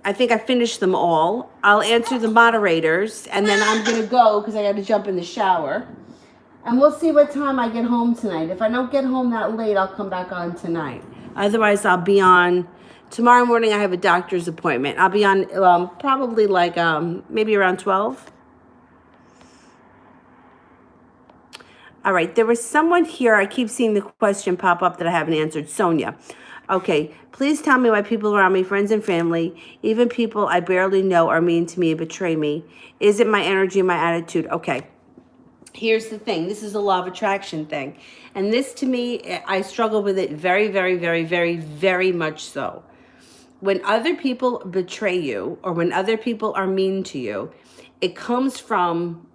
Speaker 1: I think I finished them all. I'll answer the moderators, and then I'm going to go because I got to jump in the shower. And we'll see what time I get home tonight. If I don't get home that late, I'll come back on tonight. Otherwise, I'll be on. Tomorrow morning, I have a doctor's appointment. I'll be on probably like maybe around 12. All right, there was someone here. I keep seeing the question pop up that I haven't answered. Sonia. Okay, please tell me why people around me, friends and family, even people I barely know, are mean to me and betray me. Is it my energy, my attitude? Okay. Here's the thing. This is a law of attraction thing. And this, to me, I struggle with it very, very, very, very, very much so. When other people betray you, or when other people are mean to you, it comes from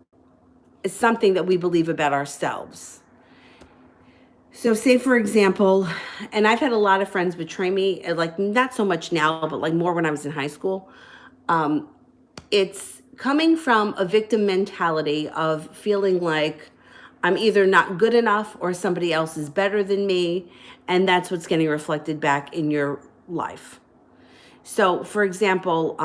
Speaker 1: something that we believe about ourselves. So say, for example, and I've had a lot of friends betray me, like not so much now, but like more when I was in high school. It's coming from a victim mentality of feeling like I'm either not good enough or somebody else is better than me, and that's what's getting reflected back in your life. So, for example,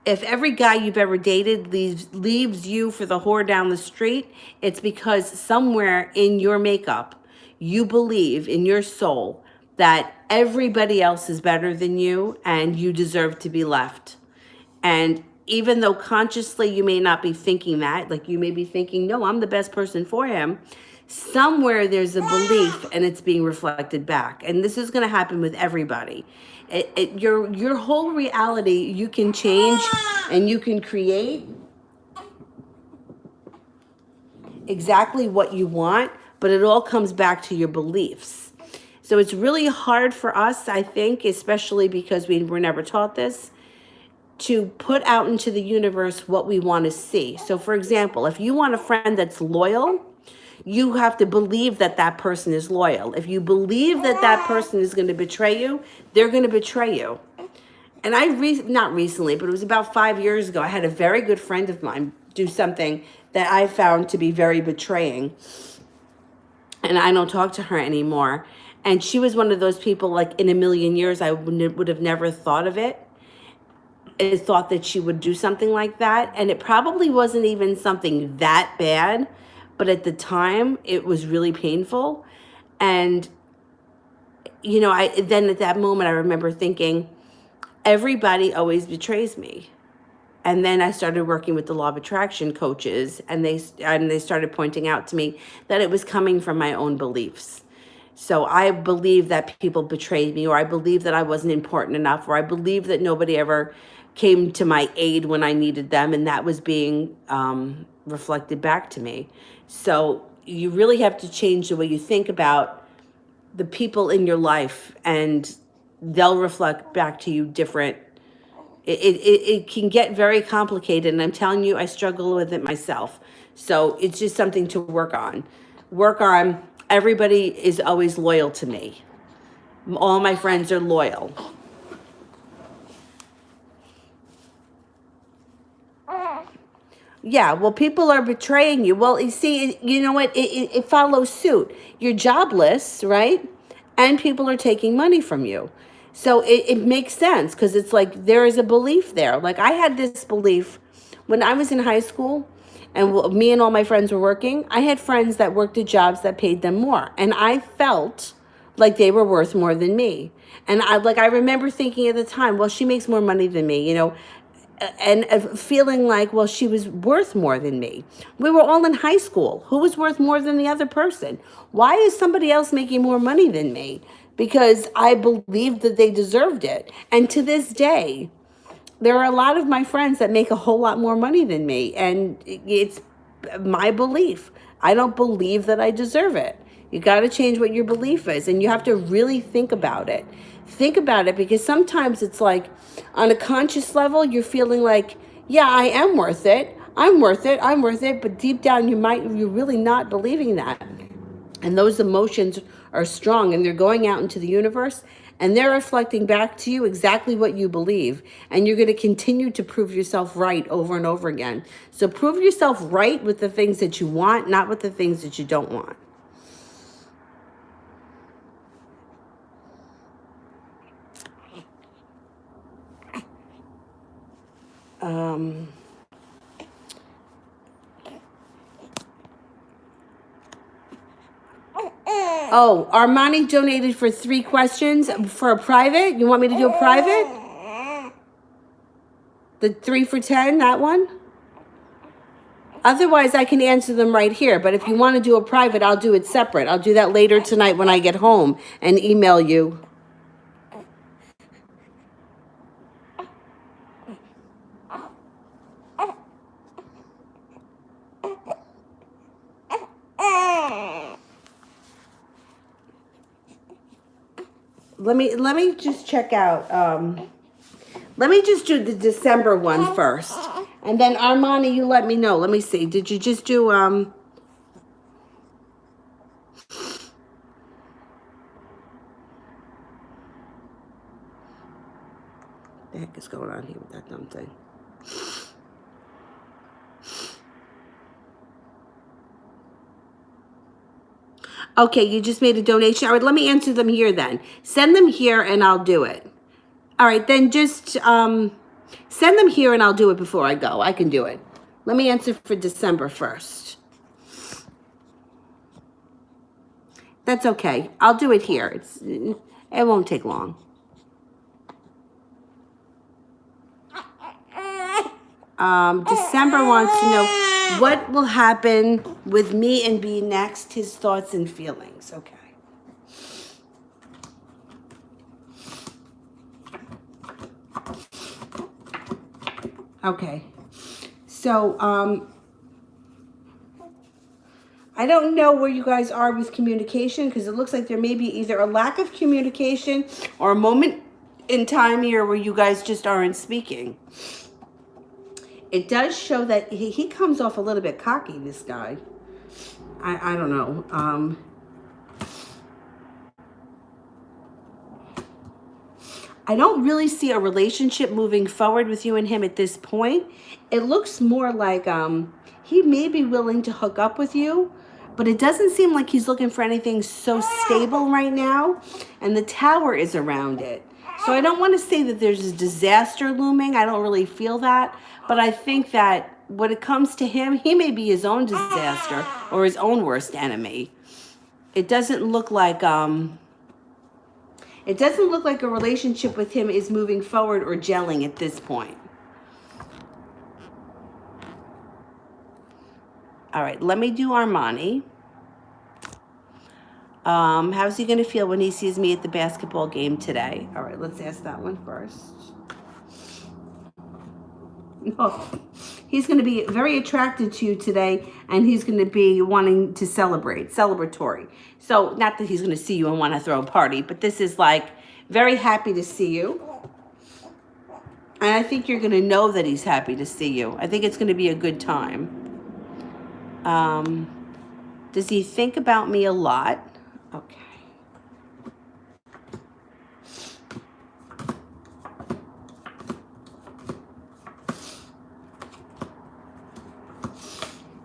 Speaker 1: if every guy you've ever dated leaves you for the whore down the street, it's because somewhere in your makeup, you believe in your soul that everybody else is better than you and you deserve to be left. And even though consciously you may not be thinking that, like you may be thinking, no, I'm the best person for him, somewhere there's a belief and it's being reflected back. And this is going to happen with everybody. Your whole reality, you can change and you can create exactly what you want, but it all comes back to your beliefs. So it's really hard for us, I think, especially because we were never taught this, to put out into the universe what we want to see. So for example, if you want a friend that's loyal, you have to believe that that person is loyal. If you believe that that person is going to betray you, they're going to betray you. And not recently, but it was about 5 years ago, I had a very good friend of mine do something that I found to be very betraying. And I don't talk to her anymore. And she was one of those people, like in a million years, I would have never thought of it. I thought that she would do something like that. And it probably wasn't even something that bad. But at the time, it was really painful. And, you know, then at that moment, I remember thinking, everybody always betrays me. And then I started working with the law of attraction coaches, and they started pointing out to me that it was coming from my own beliefs. So I believe that people betrayed me, or I believe that I wasn't important enough, or I believe that nobody ever came to my aid when I needed them, and that was being reflected back to me. So you really have to change the way you think about the people in your life, and they'll reflect back to you different. It can get very complicated, and I'm telling you, I struggle with it myself. So it's just something to work on. Everybody is always loyal to me. All my friends are loyal. Yeah, well, people are betraying you. Well, you see, you know what? It follows suit. You're jobless, right? And people are taking money from you. So it makes sense because it's like there is a belief there. Like I had this belief when I was in high school and me and all my friends were working. I had friends that worked at jobs that paid them more. And I felt like they were worth more than me. And I remember thinking at the time, well, she makes more money than me, you know, and feeling like, well, she was worth more than me. We were all in high school. Who was worth more than the other person? Why is somebody else making more money than me? Because I believed that they deserved it. And to this day, there are a lot of my friends that make a whole lot more money than me. And it's my belief. I don't believe that I deserve it. You got to change what your belief is, and you have to really think about it. Think about it, because sometimes it's like on a conscious level, you're feeling like, yeah, I am worth it. I'm worth it. I'm worth it. But deep down, you're really not believing that. And those emotions are strong, and they're going out into the universe, and they're reflecting back to you exactly what you believe. And you're going to continue to prove yourself right over and over again. So prove yourself right with the things that you want, not with the things that you don't want. Oh, Armani donated for 3 questions for a private. You want me to do a private? The 3 for 10, that one? Otherwise, I can answer them right here. But if you want to do a private, I'll do it separate. I'll do that later tonight when I get home and email you. Let me just check out. Let me just do the December one first, and then Armani, you let me know. Let me see. Did you just do The heck is going on here with that dumb thing? Okay, you just made a donation. All right, let me answer them here then. Send them here and I'll do it. All right, then just send them here and I'll do it before I go. I can do it. Let me answer for December 1st. That's okay. I'll do it here. It won't take long. December wants to know what will happen with me and B next, his thoughts and feelings. Okay. Okay. So, I don't know where you guys are with communication because it looks like there may be either a lack of communication or a moment in time here where you guys just aren't speaking. It does show that he comes off a little bit cocky, this guy. I don't know. I don't really see a relationship moving forward with you and him at this point. It looks more like he may be willing to hook up with you, but it doesn't seem like he's looking for anything so stable right now. And the tower is around it. So I don't want to say that there's a disaster looming. I don't really feel that. But I think that when it comes to him, he may be his own disaster or his own worst enemy. It doesn't look like a relationship with him is moving forward or gelling at this point. All right, let me do Armani. How's he going to feel when he sees me at the basketball game today? All right, let's ask that one first. No, he's going to be very attracted to you today, and he's going to be wanting to celebratory. So not that he's going to see you and want to throw a party, but this is like very happy to see you. And I think you're going to know that he's happy to see you. I think it's going to be a good time. Does he think about me a lot? Okay.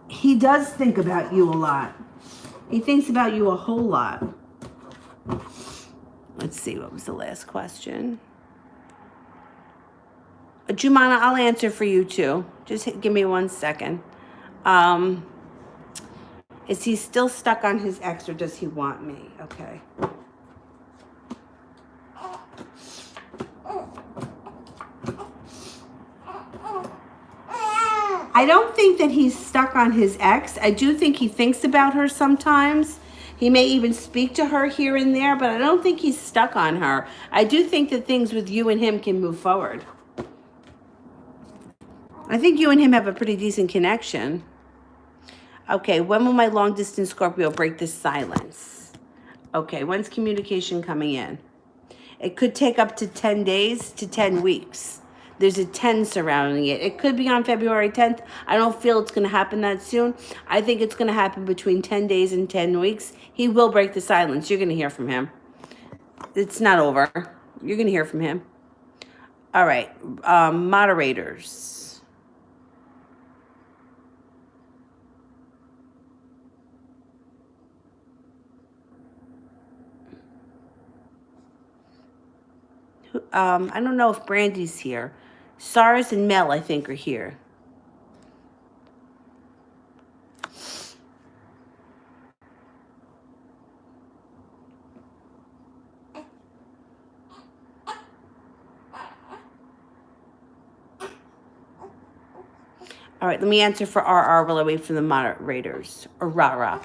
Speaker 1: He does think about you a lot. He thinks about you a whole lot. Let's see, what was the last question? Jumana, I'll answer for you too. Just give me 1 second. Is he still stuck on his ex or does he want me? Okay. I don't think that he's stuck on his ex. I do think he thinks about her sometimes. He may even speak to her here and there, but I don't think he's stuck on her. I do think that things with you and him can move forward. I think you and him have a pretty decent connection. Okay, when will my long-distance Scorpio break this silence? Okay, when's communication coming in? It could take up to 10 days to 10 weeks. There's a 10 surrounding it. It could be on February 10th. I don't feel it's going to happen that soon. I think it's going to happen between 10 days and 10 weeks. He will break the silence. You're going to hear from him. It's not over. You're going to hear from him. All right, moderators. I don't know if Brandy's here. Sars and Mel, I think, are here. All right, let me answer for RR while I wait for the moderators. Or Rara.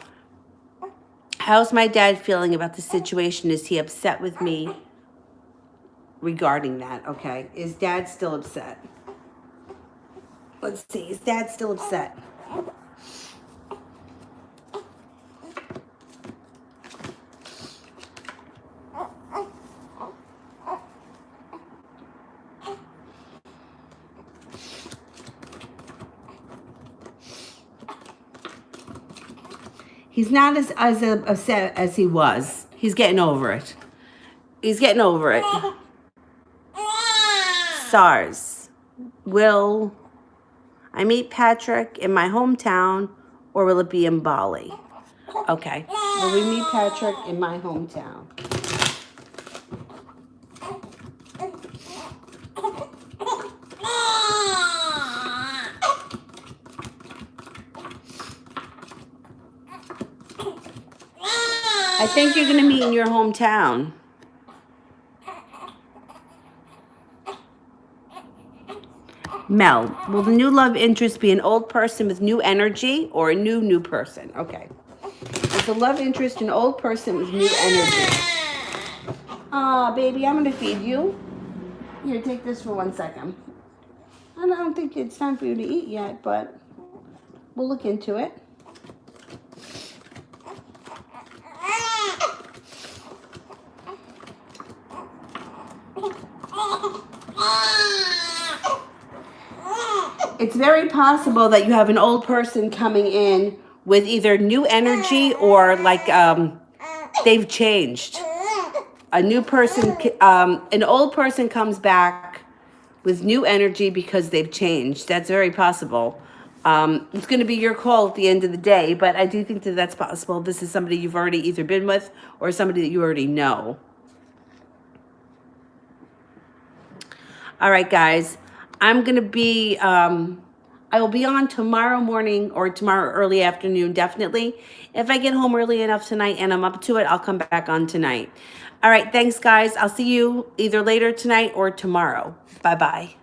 Speaker 1: How's my dad feeling about the situation? Is he upset with me regarding that? Okay. Is dad still upset? Let's see. Is dad still upset? He's not as upset as he was. He's getting over it. He's getting over it. SARS. Will I meet Patrick in my hometown or will it be in Bali? Okay. Will we meet Patrick in my hometown? I think you're going to meet in your hometown. Mel, will the new love interest be an old person with new energy or a new person? Okay. Is the love interest an old person with new energy? Aw, baby, I'm going to feed you. Here, take this for 1 second. I don't think it's time for you to eat yet, but we'll look into it. It's very possible that you have an old person coming in with either new energy or like they've changed. A new person, an old person comes back with new energy because they've changed. That's very possible. It's going to be your call at the end of the day, but I do think that that's possible. This is somebody you've already either been with or somebody that you already know. All right, guys. I'm going to be, I will be on tomorrow morning or tomorrow early afternoon, definitely. If I get home early enough tonight and I'm up to it, I'll come back on tonight. All right, thanks, guys. I'll see you either later tonight or tomorrow. Bye-bye.